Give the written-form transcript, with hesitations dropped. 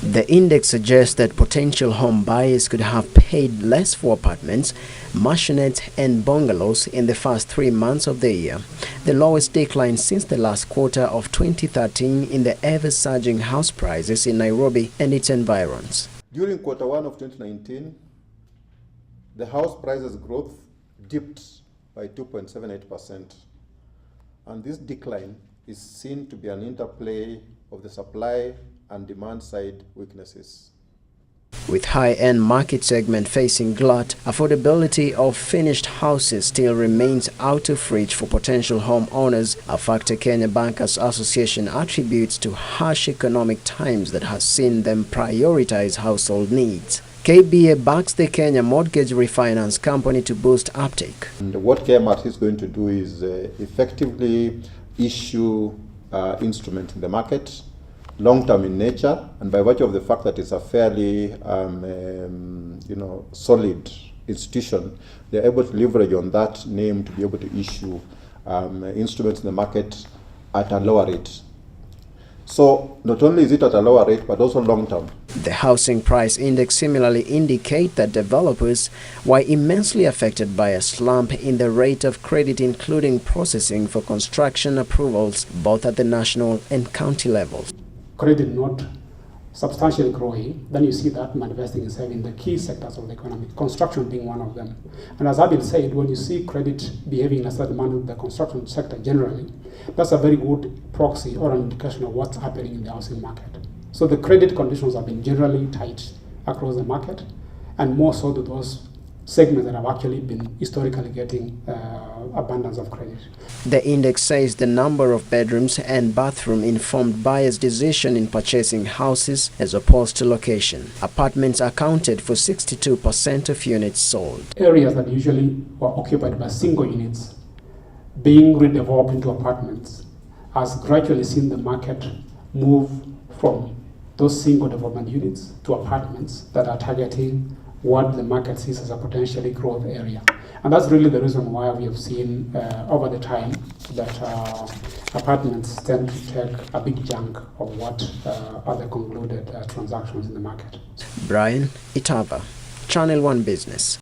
The index suggests that potential home buyers could have paid less for apartments, mansionettes and bungalows in the first 3 months of the year, the lowest decline since the last quarter of 2013 in the ever-surging house prices in Nairobi and its environs. During Q1 of 2019, the house prices growth dipped by 2.78%, and this decline is seen to be an interplay of the supply and demand side weaknesses. With high-end market segment facing glut, affordability of finished houses still remains out of reach for potential homeowners, a factor Kenya Bankers Association attributes to harsh economic times that has seen them prioritize household needs. KBA backs the Kenya Mortgage Refinance Company to boost uptake. And what KMRC is going to do is effectively issue instruments in the market, long-term in nature, and by virtue of the fact that it's a fairly solid institution, they're able to leverage on that name to be able to issue instruments in the market at a lower rate. So not only is it at a lower rate, but also long-term. The housing price index similarly indicate that developers were immensely affected by a slump in the rate of credit, including processing for construction approvals, both at the national and county levels. Credit not substantially growing, then you see that manifesting itself in the key sectors of the economy, construction being one of them. And as Abel said, when you see credit behaving as a demand in the construction sector generally, that's a very good proxy or an indication of what's happening in the housing market. So the credit conditions have been generally tight across the market, and more so to those segments that have actually been historically getting abundance of credit. The index says the number of bedrooms and bathroom informed buyers' decision in purchasing houses as opposed to location. Apartments accounted for 62% of units sold. Areas that usually were occupied by single units being redeveloped into apartments has gradually seen the market move from those single development units to apartments that are targeting what the market sees as a potentially growth area. And that's really the reason why we have seen over the time that apartments tend to take a big chunk of what are the concluded transactions in the market. Brian Itava, Channel One Business.